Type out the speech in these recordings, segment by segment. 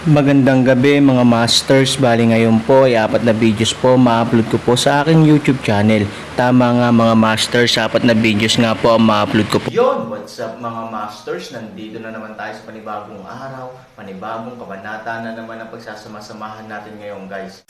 Magandang gabi mga masters, bali ngayon po ay 4 na videos po ma-upload ko po sa aking YouTube channel. Tama nga mga masters, 4 na videos nga po ang ma-upload ko po. Yon, what's up mga masters, nandito na naman tayo sa panibagong araw, panibagong kabanata na naman ang pagsasama-samahan natin ngayon guys.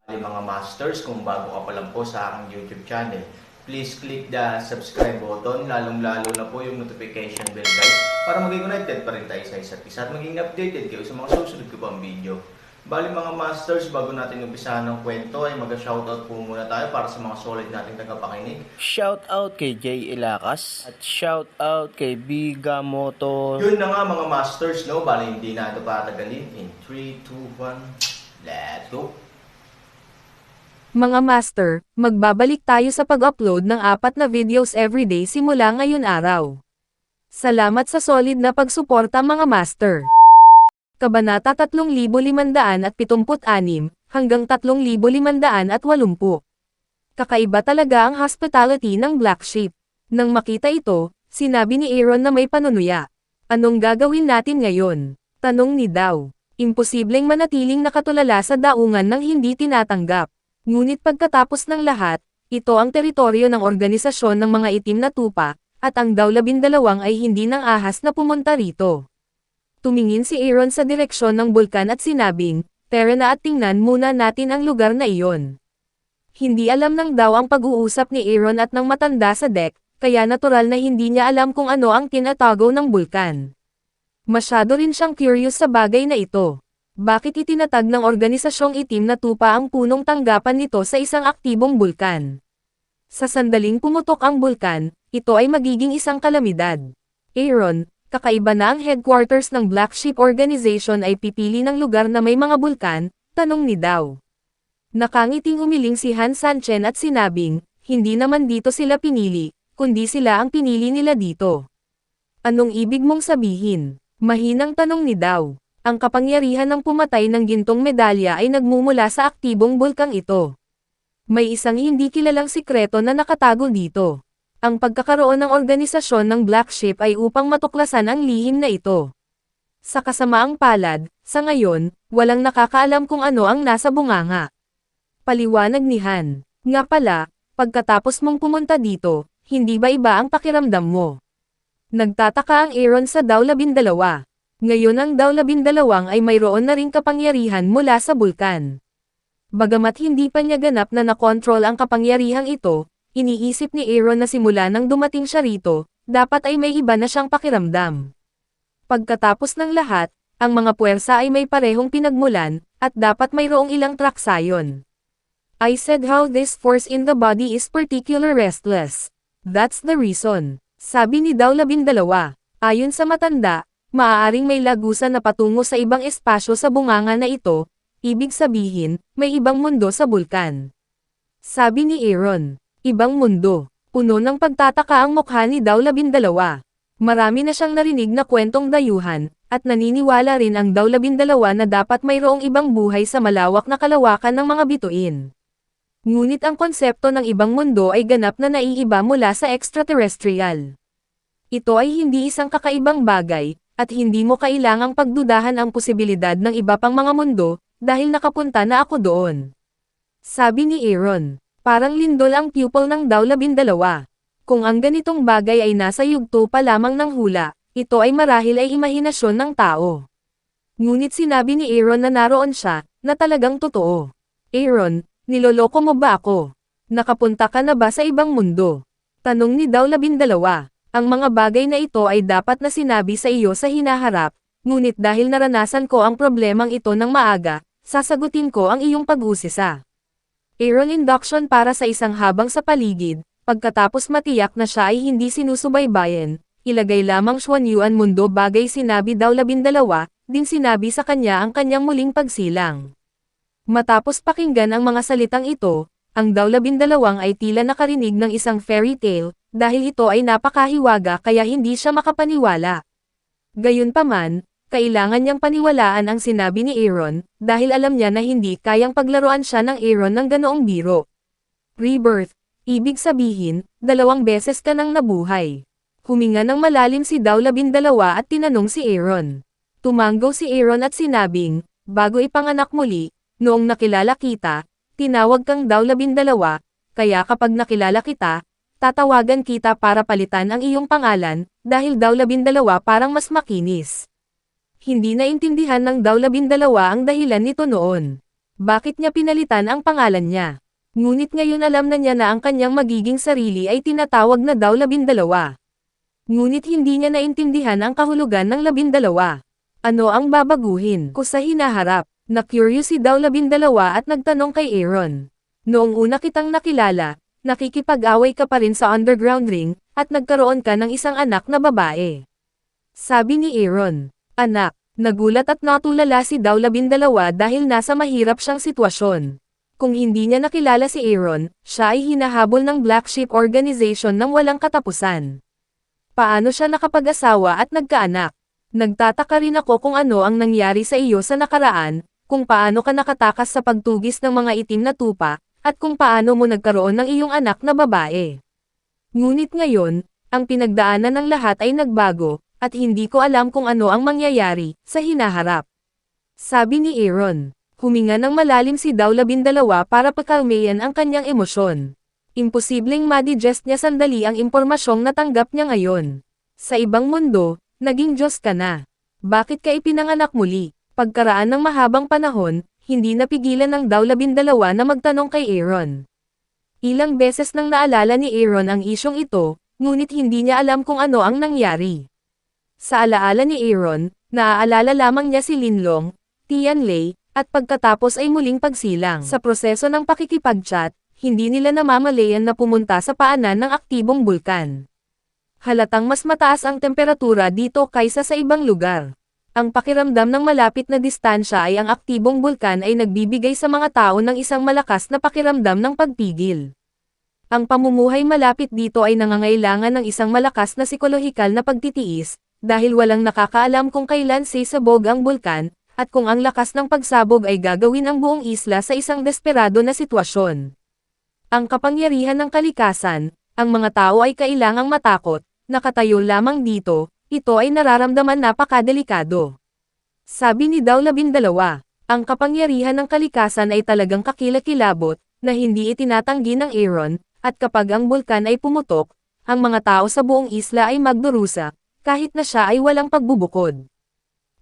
Bali mga masters, kung bago ka pa lang po sa aking YouTube channel, please click the subscribe button, lalong-lalo na po yung notification bell guys, para maging connected pa rin tayo sa isa't isa at maging updated kayo sa mga susunod ko pang video. Bali mga masters, bago natin umpisahan ng kwento ay mag-shoutout po muna tayo para sa mga solid nating tagapakinig. Shoutout kay Jay Ilacas at shoutout kay Biga Motor. Yun na nga mga masters, no? Bali hindi na ito patagalin. In 3, 2, 1, let's go! Mga master, magbabalik tayo sa pag-upload ng 4 na videos everyday simula ngayon araw. Salamat sa solid na pagsuporta mga master. Kabanata 3576 hanggang 3580. Kakaiba talaga ang hospitality ng Black Sheep. Nang makita ito, sinabi ni Aaron na may panunuya. Anong gagawin natin ngayon? Tanong ni Daw. Imposibleng manatiling nakatulala sa daungan ng hindi tinatanggap. Ngunit pagkatapos ng lahat, ito ang teritoryo ng organisasyon ng mga itim na tupa, at ang Daw 12 ay hindi nang ahas na pumunta rito. Tumingin si Aaron sa direksyon ng bulkan at sinabing, "Tara na at tingnan muna natin ang lugar na iyon." Hindi alam ng Daw ang pag-uusap ni Aaron at ng matanda sa deck, kaya natural na hindi niya alam kung ano ang tinatago ng bulkan. Masyado rin siyang curious sa bagay na ito. Bakit itinatag ng organisasyong itim na tupa ang punong tanggapan nito sa isang aktibong bulkan? Sa sandaling pumutok ang bulkan, ito ay magiging isang kalamidad. Aaron, kakaiba na ang headquarters ng Black Sheep Organization ay pipili ng lugar na may mga bulkan, tanong ni Daw. Nakangiting umiling si Han Sanchen at sinabing, hindi naman dito sila pinili, kundi sila ang pinili nila dito. Anong ibig mong sabihin? Mahinang tanong ni Daw. Ang kapangyarihan ng pumatay ng gintong medalya ay nagmumula sa aktibong bulkang ito. May isang hindi kilalang sikreto na nakatago dito. Ang pagkakaroon ng organisasyon ng Black Sheep ay upang matuklasan ang lihim na ito. Sa kasamaang palad, sa ngayon, walang nakakaalam kung ano ang nasa bunganga. Paliwanag ni Han. Nga pala, pagkatapos mong pumunta dito, hindi ba iba ang pakiramdam mo? Nagtataka ang Aaron sa Daw 12. Ngayon ang Daw 12 ay mayroon na ring kapangyarihan mula sa bulkan. Bagamat hindi pa niya ganap na nakontrol ang kapangyarihang ito, iniisip ni Aaron na simula nang dumating siya rito, dapat ay may iba na siyang pakiramdam. Pagkatapos ng lahat, ang mga puwersa ay may parehong pinagmulan, at dapat mayroong ilang traksayon. I said how this force in the body is particularly restless. That's the reason. Sabi ni Daw 12. Ayon sa matanda, maaaring may lagusan na patungo sa ibang espasyo sa bunganga na ito, ibig sabihin, may ibang mundo sa bulkan. Sabi ni Aaron, ibang mundo. Puno ng pagtataka ang mukha ni Daw 12. Marami na siyang narinig na kwentong dayuhan, at naniniwala rin ang Daw 12 na dapat mayroong ibang buhay sa malawak na kalawakan ng mga bituin. Ngunit ang konsepto ng ibang mundo ay ganap na naiiba mula sa extraterrestrial. Ito ay hindi isang kakaibang bagay, at hindi mo kailangang pagdudahan ang posibilidad ng iba pang mga mundo, dahil nakapunta na ako doon. Sabi ni Aaron, parang lindol ang pupil ng Daw 12. Kung ang ganitong bagay ay nasa yugto pa lamang ng hula, ito ay marahil ay imahinasyon ng tao. Ngunit sinabi ni Aaron na naroon siya, na talagang totoo. Aaron, niloloko mo ba ako? Nakapunta ka na ba sa ibang mundo? Tanong ni Daw 12. Ang mga bagay na ito ay dapat na sinabi sa iyo sa hinaharap, ngunit dahil naranasan ko ang problemang ito ng maaga, sasagutin ko ang iyong pag-usisa. Aaron induction para sa isang habang sa paligid, pagkatapos matiyak na siya ay hindi sinusubaybayan, ilagay lamang Xuanyuan mundo bagay sinabi Daw 12, din sinabi sa kanya ang kanyang muling pagsilang. Matapos pakinggan ang mga salitang ito, ang Daw 12 ay tila nakarinig ng isang fairy tale, dahil ito ay napakahiwaga kaya hindi siya makapaniwala. Gayunpaman, kailangan niyang paniwalaan ang sinabi ni Aaron, dahil alam niya na hindi kayang paglaruan siya ng Aaron ng ganoong biro. Rebirth, Ibig sabihin, 2 beses ka nang nabuhay. Huminga ng malalim si Daw 12 at tinanong si Aaron. Tumanggaw si Aaron at sinabing, bago ipanganak muli, noong nakilala kita, tinawag kang Daw 12, kaya kapag nakilala kita, tatawagan kita para palitan ang iyong pangalan, dahil Daw 12 parang mas makinis. Hindi naintindihan ng Daw 12 ang dahilan nito noon. Bakit niya pinalitan ang pangalan niya? Ngunit ngayon alam na niya na ang kanyang magiging sarili ay tinatawag na Daw 12. Ngunit hindi niya naintindihan ang kahulugan ng 12. Ano ang babaguhin ko sa hinaharap? Na-curious si Daw 12 at nagtanong kay Aaron. Noong una kitang nakilala, nakikipag-away ka pa rin sa underground ring, at nagkaroon ka ng isang anak na babae. Sabi ni Aaron. Anak, nagulat at natulala si Daw 12 dahil nasa mahirap siyang sitwasyon. Kung hindi niya nakilala si Aaron, siya ay hinahabol ng Black Sheep Organization ng walang katapusan. Paano siya nakapag-asawa at nagkaanak? Nagtataka rin ako kung ano ang nangyari sa iyo sa nakaraan, kung paano ka nakatakas sa pagtugis ng mga itim na tupa, at kung paano mo nagkaroon ng iyong anak na babae. Ngunit ngayon, ang pinagdaanan ng lahat ay nagbago, at hindi ko alam kung ano ang mangyayari sa hinaharap. Sabi ni Aaron. Huminga ng malalim si Daw 12 para pakalmayan ang kanyang emosyon. Imposibleng ma-digest niya sandali ang impormasyong natanggap niya ngayon. Sa ibang mundo, naging Diyos ka na. Bakit ka ipinanganak muli? Pagkaraan ng mahabang panahon, hindi napigilan ng Daw 12 na magtanong kay Aaron. Ilang beses nang naalala ni Aaron ang isyong ito, ngunit hindi niya alam kung ano ang nangyari. Sa alaala ni Aaron, naaalala lamang niya si Linlong, Tianlei, at pagkatapos ay muling pagsilang. Sa proseso ng pakikipag-chat, hindi nila namamalayan na pumunta sa paanan ng aktibong bulkan. Halatang mas mataas ang temperatura dito kaysa sa ibang lugar. Ang pakiramdam ng malapit na distansya ay ang aktibong bulkan ay nagbibigay sa mga tao ng isang malakas na pakiramdam ng pagpigil. Ang pamumuhay malapit dito ay nangangailangan ng isang malakas na psikolohikal na pagtitiis, dahil walang nakakaalam kung kailan sisabog ang bulkan, at kung ang lakas ng pagsabog ay gagawin ang buong isla sa isang desperado na sitwasyon. Ang kapangyarihan ng kalikasan, ang mga tao ay kailangang matakot, nakatayo lamang dito, ito ay nararamdaman napakadelikado. Sabi ni Daw 12, ang kapangyarihan ng kalikasan ay talagang kakilakilabot, na hindi itinatanggi ng Aaron, at kapag ang bulkan ay pumutok, ang mga tao sa buong isla ay magdurusa, kahit na siya ay walang pagbubukod.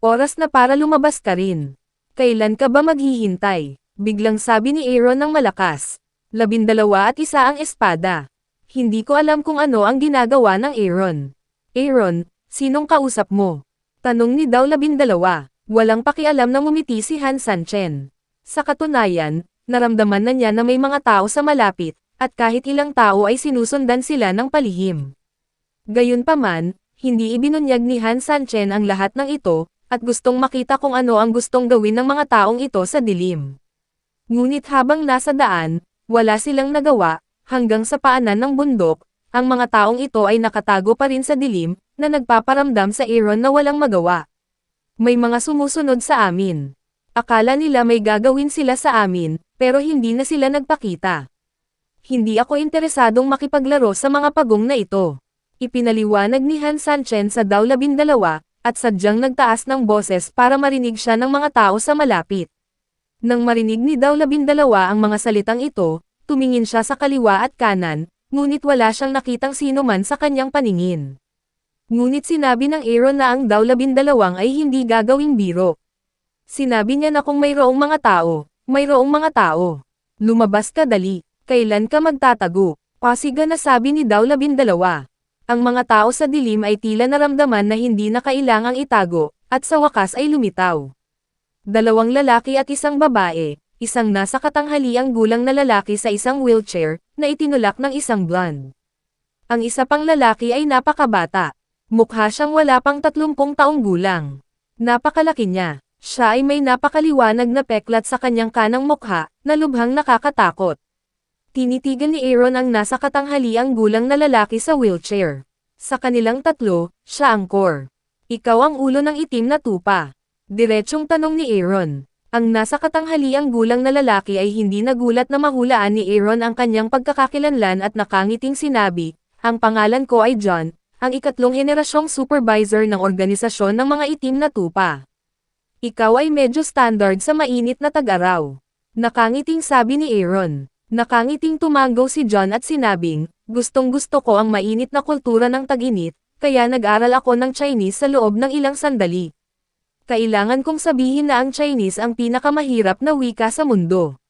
Oras na para lumabas ka rin. Kailan ka ba maghihintay? Biglang sabi ni Aaron ng malakas. 12 at 1 ang espada. Hindi ko alam kung ano ang ginagawa ng Aaron. Aaron, sinong kausap mo? Tanong ni Daw 12. Walang pakialam na ngumiti si Han Sanchen. Sa katunayan, naramdaman na niya na may mga tao sa malapit, at kahit ilang tao ay sinusundan sila ng palihim. Gayunpaman, hindi ibinunyag ni Han Sanchen ang lahat ng ito, at gustong makita kung ano ang gustong gawin ng mga taong ito sa dilim. Ngunit habang nasa daan, wala silang nagawa, hanggang sa paanan ng bundok, ang mga taong ito ay nakatago pa rin sa dilim, na nagpaparamdam sa Aaron na walang magawa. May mga sumusunod sa amin. Akala nila may gagawin sila sa amin, pero hindi na sila nagpakita. Hindi ako interesadong makipaglaro sa mga pagong na ito. Ipinaliwanag ni Han Sanchen sa Daw 12, at sadyang nagtaas ng boses para marinig siya ng mga tao sa malapit. Nang marinig ni Daw 12 ang mga salitang ito, tumingin siya sa kaliwa at kanan, ngunit wala siyang nakitang sino man sa kanyang paningin. Ngunit sinabi ng Aaron na ang Daw 12 ay hindi gagawing biro. Sinabi niya na kung mayroong mga tao, mayroong mga tao. Lumabas ka dali, kailan ka magtatago? Pasiga na sabi ni Daw 12. Ang mga tao sa dilim ay tila naramdaman na hindi na kailangang itago, at sa wakas ay lumitaw. 2 lalaki at isang babae, isang nasa katanghaliang gulang na lalaki sa isang wheelchair, na itinulak ng isang blonde. Ang isa pang lalaki ay napakabata. Mukha siyang wala pang 30 taong gulang. Napakalaki niya. Siya ay may napakaliwanag na peklat sa kanyang kanang mukha, na lubhang nakakatakot. Tinitigan ni Aaron ang nasa katanghaliang gulang na lalaki sa wheelchair. Sa kanilang tatlo, siya ang core. Ikaw ang ulo ng itim na tupa. Diretsyong tanong ni Aaron. Ang nasa katanghaliang gulang na lalaki ay hindi nagulat na mahulaan ni Aaron ang kanyang pagkakakilanlan at nakangiting sinabi, "Ang pangalan ko ay John, ang ikatlong henerasyong supervisor ng organisasyon ng mga itim na tupa. Ikaw ay medyo standard sa mainit na tag-araw." Nakangiting sabi ni Aaron. Nakangiting tumango si John at sinabing, "Gustong-gusto ko ang mainit na kultura ng tag-init, kaya nag-aral ako ng Chinese sa loob ng ilang sandali. Kailangan kong sabihin na ang Chinese ang pinakamahirap na wika sa mundo.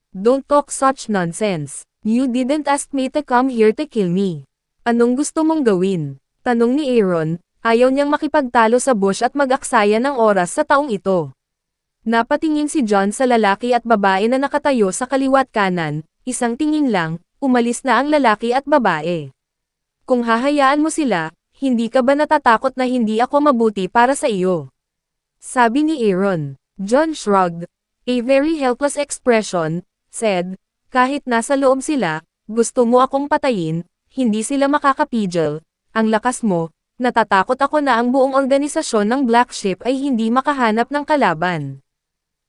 Don't talk such nonsense. You didn't ask me to come here to kill me. Anong gusto mong gawin?" Tanong ni Aaron. Ayaw niyang makipagtalo sa Bush at mag-aksaya ng oras sa taong ito. Napatingin si John sa lalaki at babae na nakatayo sa kaliwat kanan, isang tingin lang, umalis na ang lalaki at babae. "Kung hahayaan mo sila, hindi ka ba natatakot na hindi ako mabuti para sa iyo?" Sabi ni Aaron. John shrugged. A very helpless expression, said, "Kahit nasa loob sila, gusto mo akong patayin, hindi sila makakapigil. Ang lakas mo, natatakot ako na ang buong organisasyon ng Black Sheep ay hindi makahanap ng kalaban.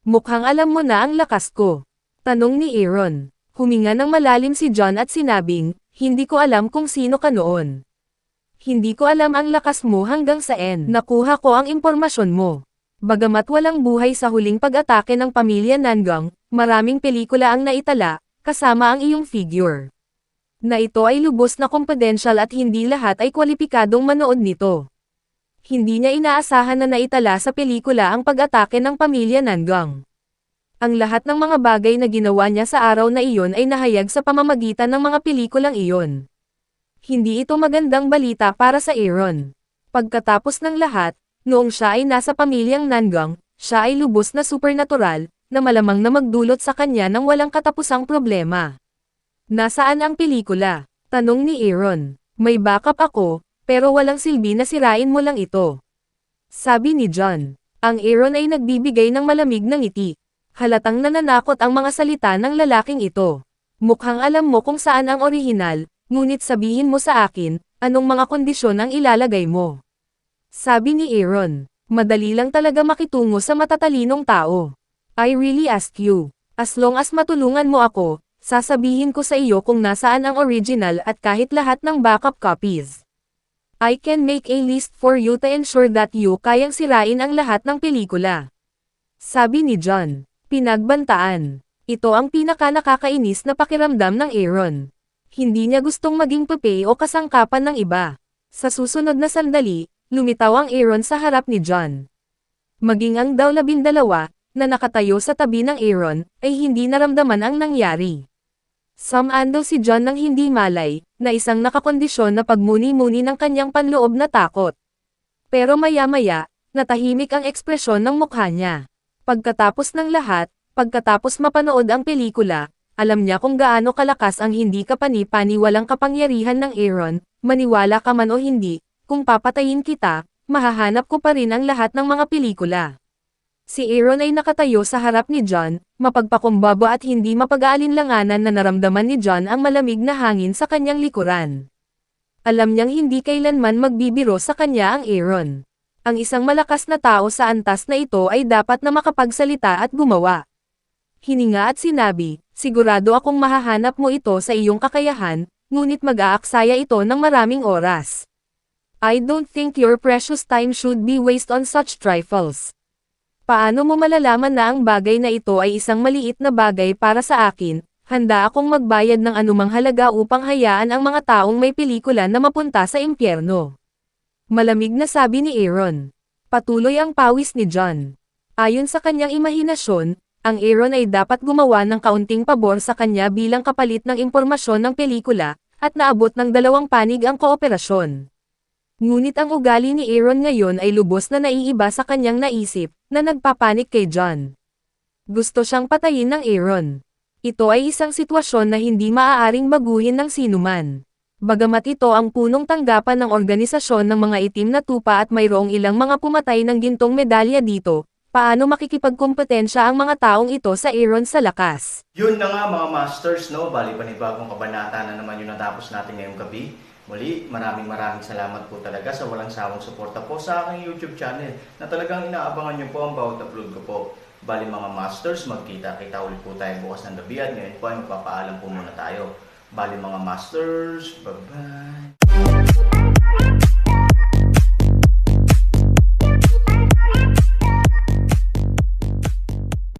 Mukhang alam mo na ang lakas ko." Tanong ni Aaron. Huminga ng malalim si John at sinabing, "Hindi ko alam kung sino ka noon. Hindi ko alam ang lakas mo hanggang saan nakuha ko ang impormasyon mo." Bagamat walang buhay sa huling pag-atake ng pamilya Nangang, maraming pelikula ang naitala, kasama ang iyong figure. Na ito ay lubos na confidential at hindi lahat ay kwalipikadong manood nito. Hindi niya inaasahan na naitala sa pelikula ang pag-atake ng pamilya Nangang. Ang lahat ng mga bagay na ginawa niya sa araw na iyon ay nahayag sa pamamagitan ng mga pelikulang iyon. Hindi ito magandang balita para sa Aaron. Pagkatapos ng lahat, noong siya ay nasa pamilyang Nangang, siya ay lubos na supernatural, na malamang na magdulot sa kanya ng walang katapusang problema. "Nasaan ang pelikula?" Tanong ni Aaron. "May backup ako, pero walang silbi na sirain mo lang ito." Sabi ni John. Ang Aaron ay nagbibigay ng malamig na ngiti. Halatang nananakot ang mga salita ng lalaking ito. "Mukhang alam mo kung saan ang orihinal, ngunit sabihin mo sa akin, anong mga kondisyon ang ilalagay mo?" Sabi ni Aaron. "Madali lang talaga makitungo sa matatalinong tao. I really ask you. As long as matulungan mo ako, sasabihin ko sa iyo kung nasaan ang original at kahit lahat ng backup copies. I can make a list for you to ensure that you kayang sirain ang lahat ng pelikula." Sabi ni John. Pinagbantaan. Ito ang pinaka-nakakainis na pakiramdam ng Aaron. Hindi niya gustong maging pepe o kasangkapan ng iba. Sa susunod na sandali, lumitaw ang Aaron sa harap ni John. Maging ang daw 12, na nakatayo sa tabi ng Aaron, ay hindi naramdaman ang nangyari. Sumando si John ng hindi malay, na isang nakakondisyon na pagmuni-muni ng kanyang panloob na takot. Pero maya-maya, natahimik ang ekspresyon ng mukha niya. Pagkatapos ng lahat, pagkatapos mapanood ang pelikula, alam niya kung gaano kalakas ang hindi kapani-paniwalang kapangyarihan ng Aaron, maniwala ka man o hindi. Kung papatayin kita, mahahanap ko pa rin ang lahat ng mga pelikula. Si Aaron ay nakatayo sa harap ni John, mapagpakumbaba at hindi mapag-aalinlanganan na naramdaman ni John ang malamig na hangin sa kanyang likuran. Alam niyang hindi kailanman magbibiro sa kanya ang Aaron. Ang isang malakas na tao sa antas na ito ay dapat na makapagsalita at gumawa. Hininga at sinabi, "Sigurado akong mahahanap mo ito sa iyong kakayahan, ngunit mag-aaksaya ito ng maraming oras. I don't think your precious time should be wasted on such trifles. Paano mo malalaman na ang bagay na ito ay isang maliit na bagay para sa akin? Handa akong magbayad ng anumang halaga upang hayaan ang mga taong may pelikula na mapunta sa impyerno." Malamig na sabi ni Aaron. Patuloy ang pawis ni John. Ayon sa kanyang imahinasyon, ang Aaron ay dapat gumawa ng kaunting pabor sa kanya bilang kapalit ng impormasyon ng pelikula, at naabot ng 2 panig ang kooperasyon. Ngunit ang ugali ni Aaron ngayon ay lubos na naiiba sa kanyang naisip, na nagpapanik kay John. Gusto siyang patayin ng Aaron. Ito ay isang sitwasyon na hindi maaaring baguhin ng sinuman. Bagamat ito ang punong tanggapan ng organisasyon ng mga itim na tupa at mayroong ilang mga pumatay ng gintong medalya dito, paano makikipagkompetensya ang mga taong ito sa Aaron sa lakas? Yun na nga mga masters, no? Bali panibagong kabanata na naman yung natapos natin ngayong gabi. Muli, maraming salamat po talaga sa walang sawang suporta po sa aking YouTube channel na talagang inaabangan nyo po ang bawat upload ko po. Bali mga masters, magkita-kita ulit po tayo bukas ng gabi at ngayon po ay magpapaalam po muna tayo. Bali mga masters, bye-bye!